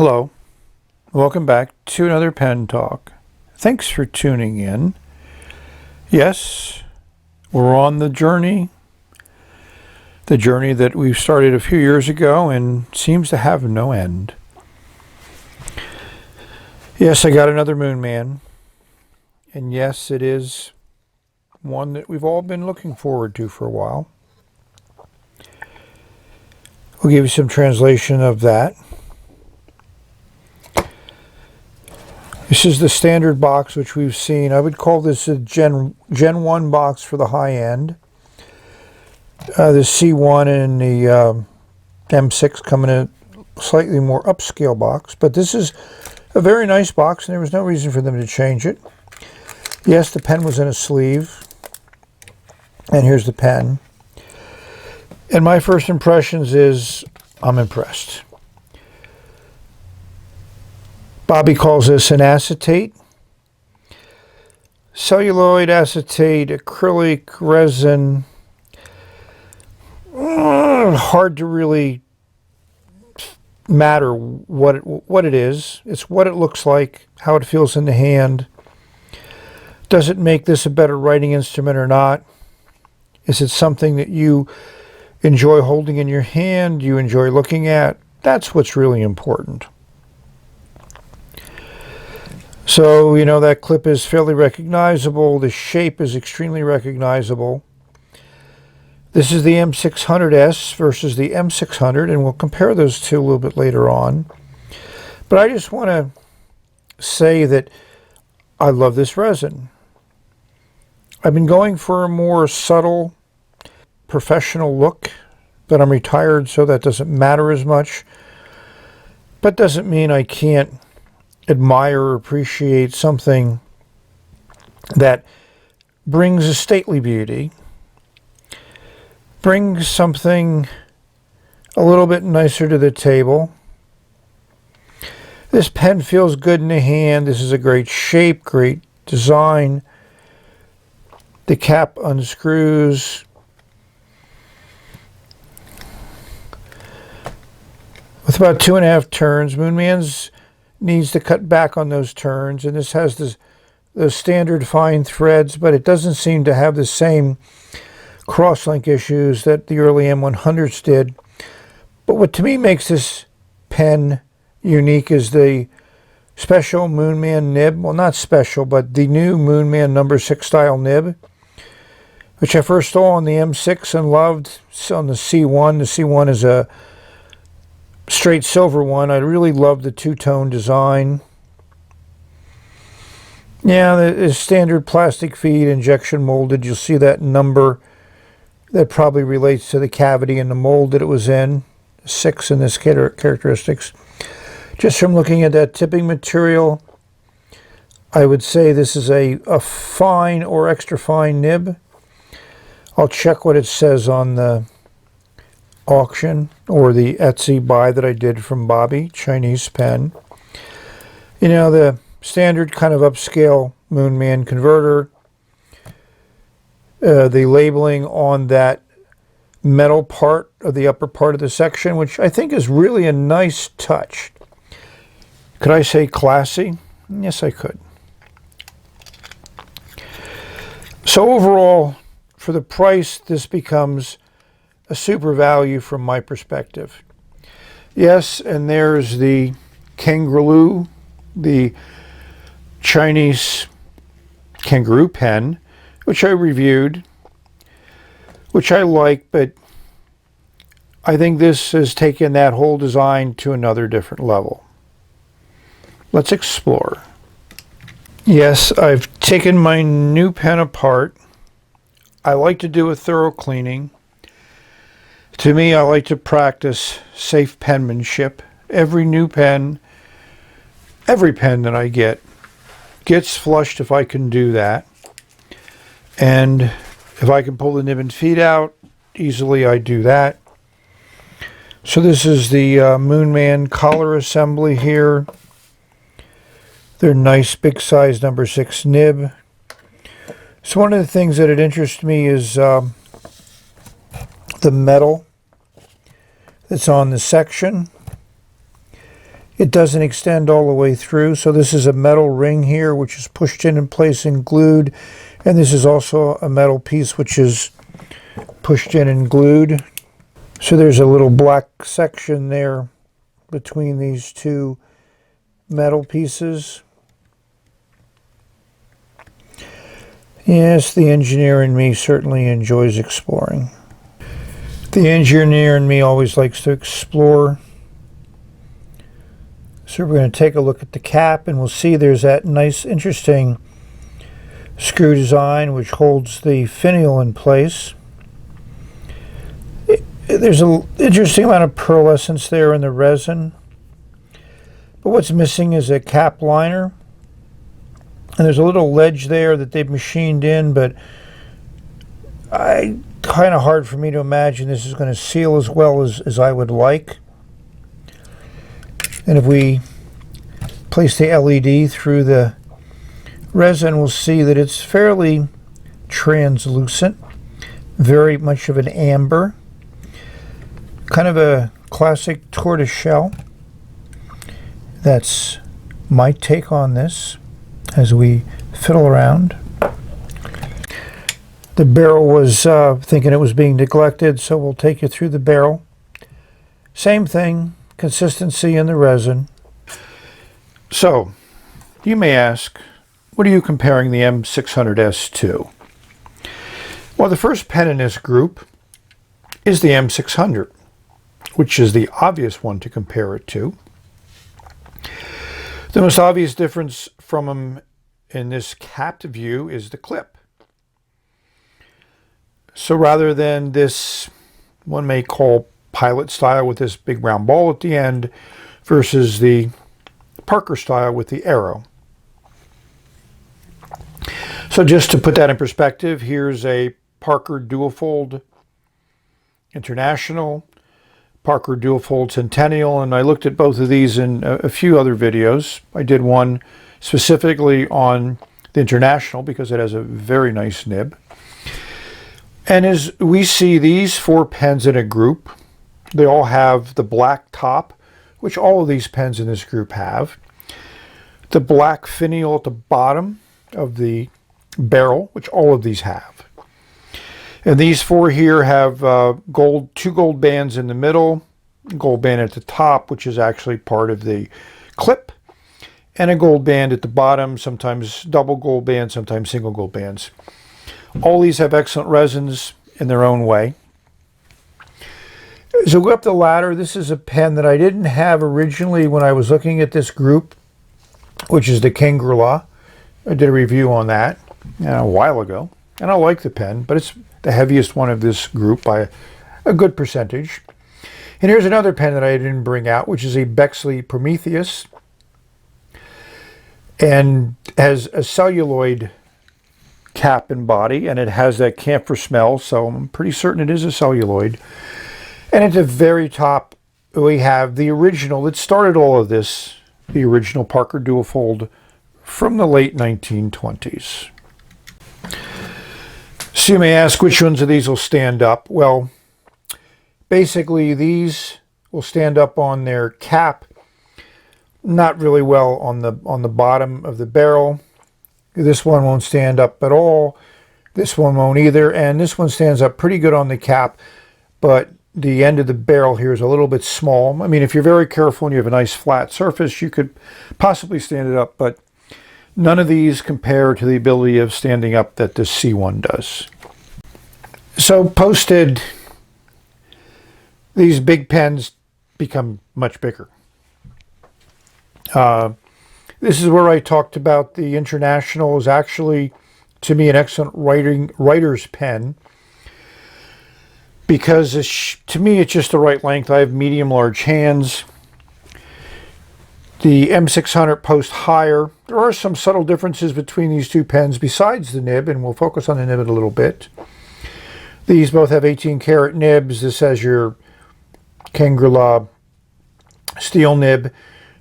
Hello, welcome back to another pen talk. Thanks for tuning in. Yes, we're on the journey that we've started a few years ago and seems to have no end. Yes, I got another Moonman, and yes, it is one that we've all been looking forward to for a while. We'll give you some translation of that. This is the standard box which we've seen. I would call this a Gen 1 box for the high end. The C1 and the M6 come in a slightly more upscale box. But this is a very nice box and there was no reason for them to change it. Yes, the pen was in a sleeve. And here's the pen. And my first impressions is I'm impressed. Bobby calls this an acetate. Celluloid, acetate, acrylic, resin. Hard to really matter what it is. It's what it looks like, how it feels in the hand. Does it make this a better writing instrument or not? Is it something that you enjoy holding in your hand, you enjoy looking at? That's what's really important. So, you know, that clip is fairly recognizable. The shape is extremely recognizable. This is the M600S versus the M600, and we'll compare those two a little bit later on. But I just want to say that I love this resin. I've been going for a more subtle, professional look, but I'm retired, so that doesn't matter as much. But doesn't mean I can't admire or appreciate something that brings a stately beauty, brings something a little bit nicer to the table. This pen feels good in the hand. This is a great shape, great design. The cap unscrews. With about 2.5 turns, Moonman's needs to cut back on those turns, and this has those standard fine threads, but it doesn't seem to have the same crosslink issues that the early M100s did. But what to me makes this pen unique is the special Moonman nib. Well, not special, but the new Moonman number 6 style nib, which I first saw on the M6 and loved. On the C1. The C1 is a straight silver one. I really love the two-tone design. Yeah, the standard plastic feed, injection molded. You'll see that number that probably relates to the cavity in the mold that it was in. 6 in this characteristics. Just from looking at that tipping material, I would say this is a fine or extra fine nib. I'll check what it says on the auction or the Etsy buy that I did from Bobby, Chinese pen. You know, the standard kind of upscale Moonman converter. The labeling on that metal part of the upper part of the section, which I think is really a nice touch. Could I say classy? Yes, I could. So overall, for the price, this becomes a super value from my perspective. Yes, and there's the kangaroo, the Chinese kangaroo pen, which I reviewed, which I like, but I think this has taken that whole design to another different level. Let's explore. Yes, I've taken my new pen apart. I like to do a thorough cleaning. To me, I like to practice safe penmanship. Every new pen, every pen that I get, gets flushed if I can do that. And if I can pull the nib and feed out easily, I do that. So this is the Moonman collar assembly here. Their nice big size number 6 nib. So one of the things that interests me is the metal that's on the section. It doesn't extend all the way through, so this is a metal ring here which is pushed in place and glued, and this is also a metal piece which is pushed in and glued. So there's a little black section there between these two metal pieces. Yes, the engineer in me certainly enjoys exploring. The engineer in me always likes to explore. So we're going to take a look at the cap, and we'll see there's that nice, interesting screw design which holds the finial in place. There's an interesting amount of pearlescence there in the resin. But what's missing is a cap liner. And there's a little ledge there that they've machined in, but kind of hard for me to imagine this is going to seal as well as I would like. And if we place the LED through the resin, we'll see that it's fairly translucent, very much of an amber, kind of a classic tortoise shell. That's my take on this as we fiddle around. The barrel was thinking it was being neglected, so we'll take you through the barrel. Same thing, consistency in the resin. So, you may ask, what are you comparing the M600S to? Well, the first pen in this group is the M600, which is the obvious one to compare it to. The most obvious difference from them in this capped view is the clip. So rather than this, one may call pilot style with this big round ball at the end, versus the Parker style with the arrow. So just to put that in perspective, here's a Parker Duofold International, Parker Duofold Centennial, and I looked at both of these in a few other videos. I did one specifically on the International because it has a very nice nib. And as we see these four pens in a group, they all have the black top, which all of these pens in this group have. The black finial at the bottom of the barrel, which all of these have. And these four here have two gold bands in the middle, gold band at the top, which is actually part of the clip, and a gold band at the bottom, sometimes double gold band, sometimes single gold bands. All these have excellent resins in their own way. As I go up the ladder, this is a pen that I didn't have originally when I was looking at this group, which is the Kangaroo. I did a review on that a while ago, and I like the pen, but it's the heaviest one of this group by a good percentage. And here's another pen that I didn't bring out, which is a Bexley Prometheus, and has a celluloid cap and body, and it has that camphor smell, so I'm pretty certain it is a celluloid. And at the very top, we have the original that started all of this, the original Parker Duofold from the late 1920s. So you may ask, which ones of these will stand up? Well, basically these will stand up on their cap, not really well on the bottom of the barrel. This one won't stand up at all. This one won't either, and this one stands up pretty good on the cap, but the end of the barrel here is a little bit small. I mean, if you're very careful and you have a nice flat surface, you could possibly stand it up, but none of these compare to the ability of standing up that this C1 does. So posted, these big pens become much bigger. This is where I talked about the International is actually, to me, an excellent writer's pen, because to me it's just the right length. I have medium large hands. The M600 posts higher. There are some subtle differences between these two pens besides the nib, and we'll focus on the nib in a little bit. These both have 18 karat nibs. This has your Kangaroo steel nib.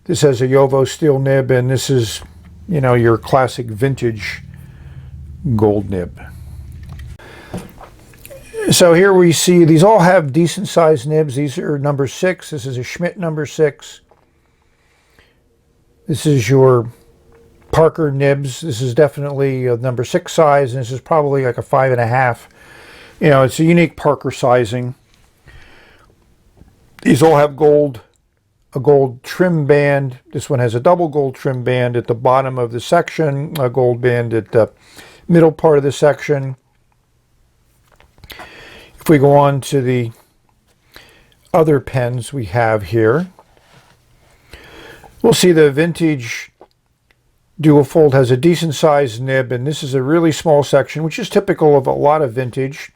This has a Jovo steel nib, and this is, you know, your classic vintage gold nib. So here we see these all have decent sized nibs. These are number 6. This is a Schmidt number 6. This is your Parker nibs. This is definitely a number 6 size, and this is probably like a 5.5. You know, it's a unique Parker sizing. These all have a gold trim band. This one has a double gold trim band at the bottom of the section, a gold band at the middle part of the section. If we go on to the other pens we have here, we'll see the vintage Duofold has a decent sized nib, and this is a really small section, which is typical of a lot of vintage.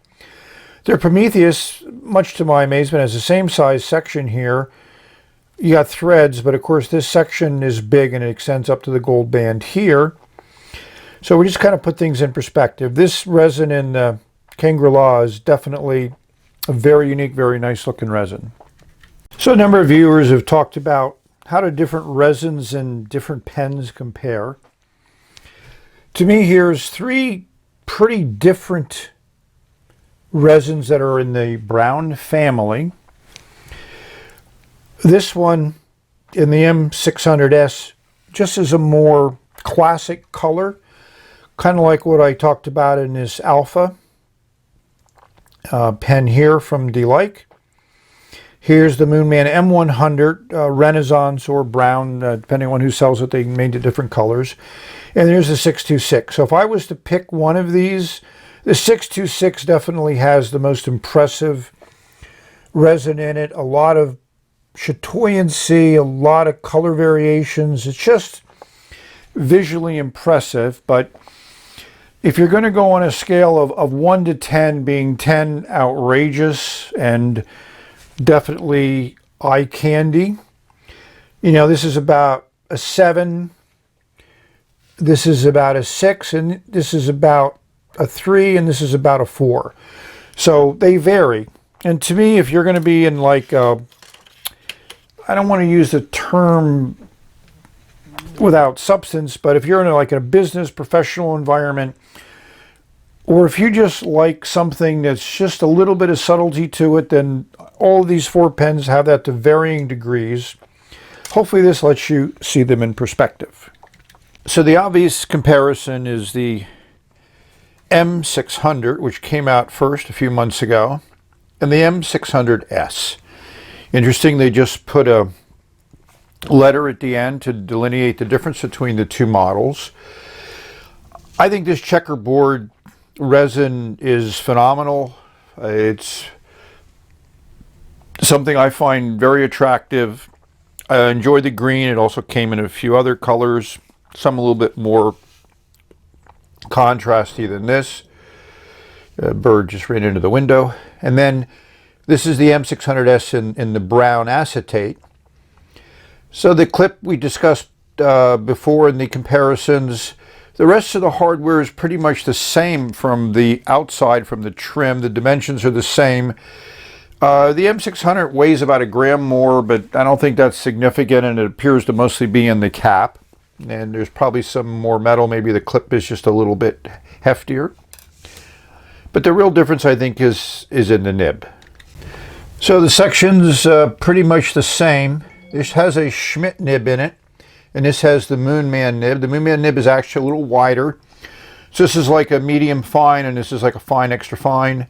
Their Prometheus, much to my amazement, has the same size section here. You got threads, but of course this section is big and it extends up to the gold band here. So we just kind of put things in perspective. This resin in Kangaroo is definitely a very unique, very nice looking resin. So a number of viewers have talked about how do different resins and different pens compare. To me, here's 3 pretty different resins that are in the brown family. This one in the M600S just is a more classic color, kind of like what I talked about in this Alpha pen here from D-Like. Here's the Moonman M100 Renaissance or brown, depending on who sells it, they made it different colors. And there's the 626. So if I was to pick one of these, the 626 definitely has the most impressive resin in it. A lot of chatoyancy, a lot of color variations. It's just visually impressive. But if you're going to go on a scale of 1 to 10, being 10 outrageous and definitely eye candy, you know, this is about a 7, this is about a 6, and this is about a 3, and this is about a 4. So they vary. And to me, if you're going to be in like I don't want to use the term without substance, but if you're in like a business professional environment, or if you just like something that's just a little bit of subtlety to it, then all of these 4 pens have that to varying degrees. Hopefully this lets you see them in perspective. So the obvious comparison is the M600, which came out first a few months ago, and the M600S. Interesting, they just put a letter at the end to delineate the difference between the 2 models. I think this checkerboard resin is phenomenal. It's something I find very attractive. I enjoy the green. It also came in a few other colors, some a little bit more contrasty than this. A bird just ran into the window. And then this is the M600S in the brown acetate. So the clip we discussed before in the comparisons, the rest of the hardware is pretty much the same from the outside, from the trim. The dimensions are the same. The M600 weighs about 1 gram more, but I don't think that's significant, and it appears to mostly be in the cap. And there's probably some more metal. Maybe the clip is just a little bit heftier. But the real difference, I think, is in the nib. So the section's pretty much the same. This has a Schmidt nib in it, and this has the Moonman nib. The Moonman nib is actually a little wider. So this is like a medium fine, and this is like a fine extra fine.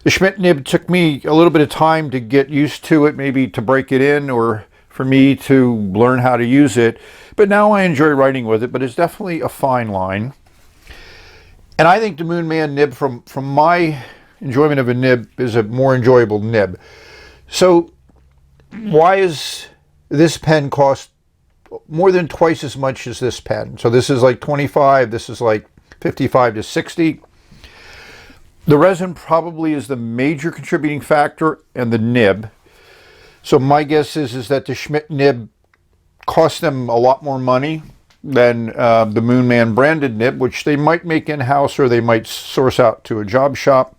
The Schmidt nib took me a little bit of time to get used to it, maybe to break it in or for me to learn how to use it. But now I enjoy writing with it, but it's definitely a fine line. And I think the Moonman nib, from my enjoyment of a nib, is a more enjoyable nib. So why is this pen cost more than twice as much as this pen? So this is like 25, this is like 55 to 60. The resin probably is the major contributing factor, and the nib. So my guess is that the Schmidt nib cost them a lot more money than the Moonman branded nib, which they might make in-house or they might source out to a job shop.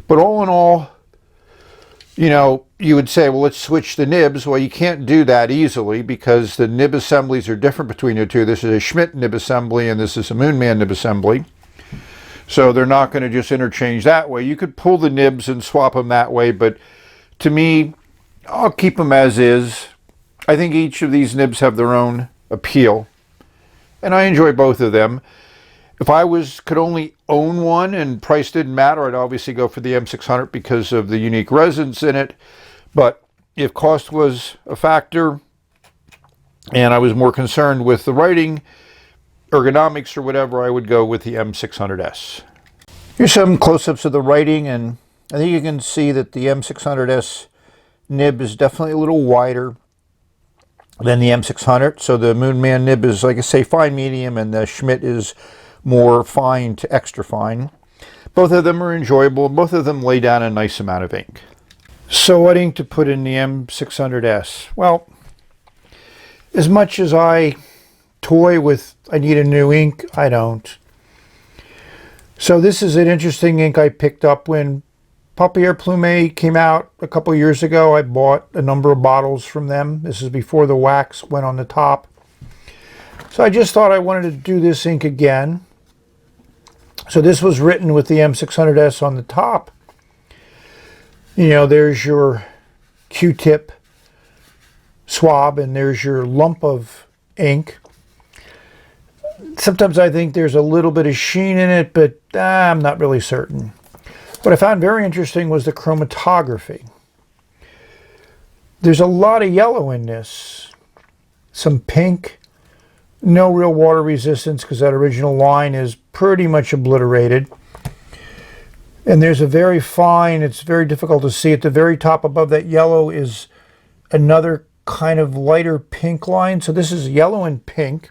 But all in all, you know, you would say, well, let's switch the nibs. Well, you can't do that easily because the nib assemblies are different between the two. This is a Schmidt nib assembly and this is a Moonman nib assembly. So they're not going to just interchange that way. You could pull the nibs and swap them that way, but to me, I'll keep them as is. I think each of these nibs have their own appeal, and I enjoy both of them. If I could only own one and price didn't matter, I'd obviously go for the M600 because of the unique resins in it. But if cost was a factor and I was more concerned with the writing, ergonomics or whatever, I would go with the M600S. Here's some close-ups of the writing, and I think you can see that the M600S nib is definitely a little wider than the M600. So the Moonman nib is, like I say, fine medium, and the Schmidt is more fine to extra fine. Both of them are enjoyable. Both of them lay down a nice amount of ink. So what ink to put in the M600S? Well, as much as I toy with I need a new ink, I don't. So this is an interesting ink I picked up when Paupières Plumées came out a couple years ago. I bought a number of bottles from them. This is before the wax went on the top. So I just thought I wanted to do this ink again. So this was written with the M600S on the top. You know, there's your Q-tip swab, and there's your lump of ink. Sometimes I think there's a little bit of sheen in it, but I'm not really certain. What I found very interesting was the chromatography. There's a lot of yellow in this. Some pink. No real water resistance because that original line is pretty much obliterated. And there's a very fine, it's very difficult to see, at the very top above that yellow is another kind of lighter pink line. So this is yellow and pink.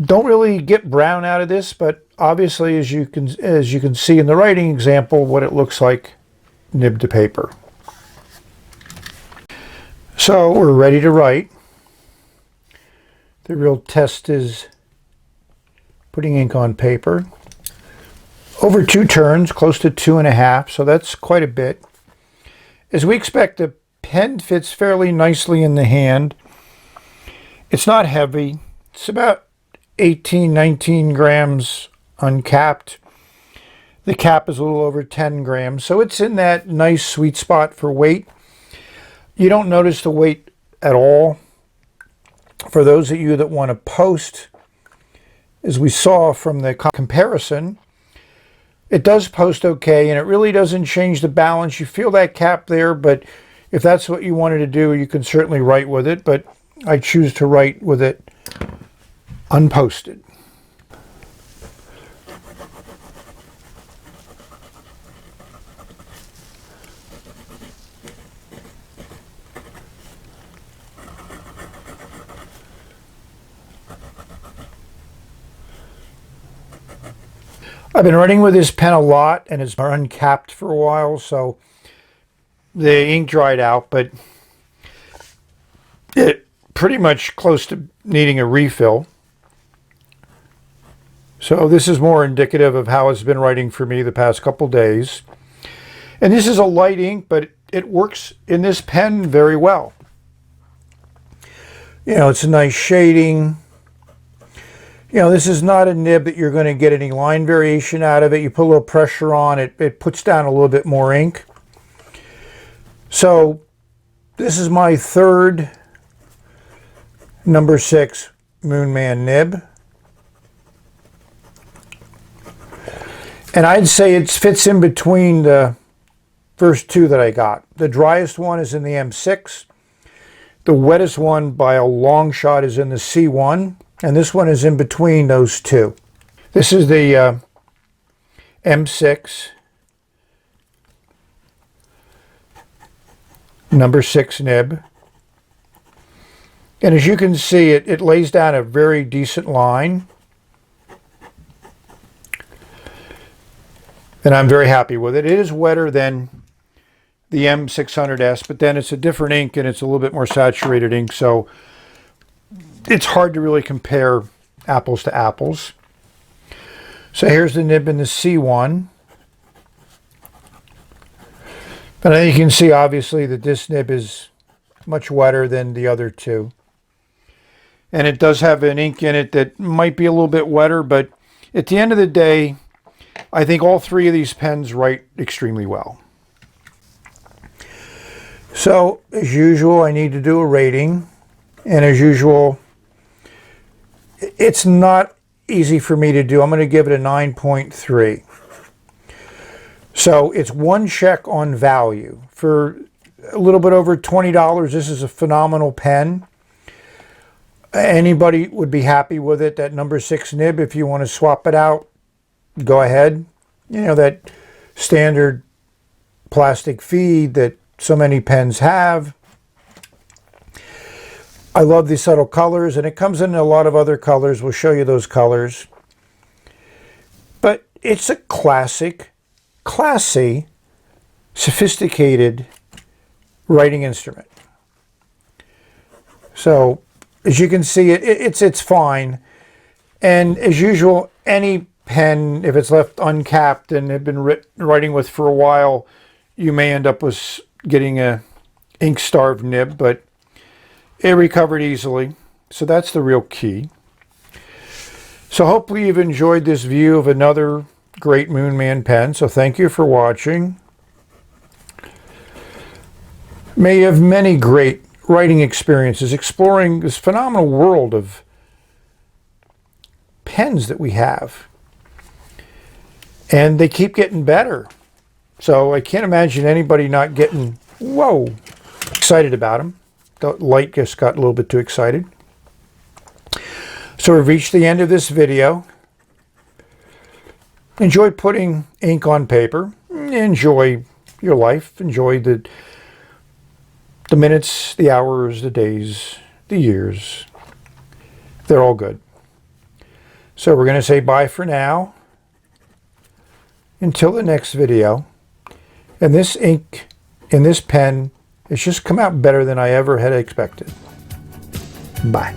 Don't really get brown out of this, but obviously as you can see in the writing example, what it looks like nib to paper. So we're ready to write. The real test is putting ink on paper. Over 2 turns, close to 2.5, so that's quite a bit. As we expect, the pen fits fairly nicely in the hand. It's not heavy. It's about 18, 19 grams uncapped. The cap is a little over 10 grams, so it's in that nice sweet spot for weight. You don't notice the weight at all. For those of you that want to post, as we saw from the comparison, it does post okay, and it really doesn't change the balance. You feel that cap there, but if that's what you wanted to do, you can certainly write with it, but I choose to write with it unposted. I've been writing with this pen a lot, and it's been uncapped for a while, so the ink dried out, but it pretty much close to needing a refill. So this is more indicative of how it's been writing for me the past couple days. And this is a light ink, but it works in this pen very well. You know, it's a nice shading. You know, this is not a nib that you're going to get any line variation out of it. You put a little pressure on it, it puts down a little bit more ink. So this is my third number 6 Moonman nib. And I'd say it fits in between the first 2 that I got. The driest one is in the M6. The wettest one by a long shot is in the C1. And this one is in between those 2. This is the M6 number 6 nib. And as you can see, it lays down a very decent line. And I'm very happy with it. It is wetter than the M600S, but then it's a different ink and it's a little bit more saturated ink, so it's hard to really compare apples to apples. So here's the nib in the C1. And you can see obviously that this nib is much wetter than the other 2. And it does have an ink in it that might be a little bit wetter, but at the end of the day, I think all 3 of these pens write extremely well. So, as usual, I need to do a rating. And as usual, it's not easy for me to do. I'm going to give it a 9.3. So, it's one check on value. For a little bit over $20, this is a phenomenal pen. Anybody would be happy with it. That number 6 nib, if you want to swap it out, go ahead. You know, that standard plastic feed that so many pens have. I love these subtle colors, and it comes in a lot of other colors. We'll show you those colors. But it's a classic, classy, sophisticated writing instrument. So, as you can see, it's fine. And as usual, any pen, if it's left uncapped and have been writing with for a while, you may end up with getting a ink-starved nib, but it recovered easily. So that's the real key. So hopefully you've enjoyed this view of another great Moonman pen. So thank you for watching. May you have many great writing experiences exploring this phenomenal world of pens that we have. And they keep getting better. So I can't imagine anybody not getting, whoa, excited about them. The light just got a little bit too excited. So we've reached the end of this video. Enjoy putting ink on paper. Enjoy your life. Enjoy the minutes, the hours, the days, the years. They're all good. So we're going to say bye for now. Until the next video. And this ink in this pen, it's just come out better than I ever had expected. Bye.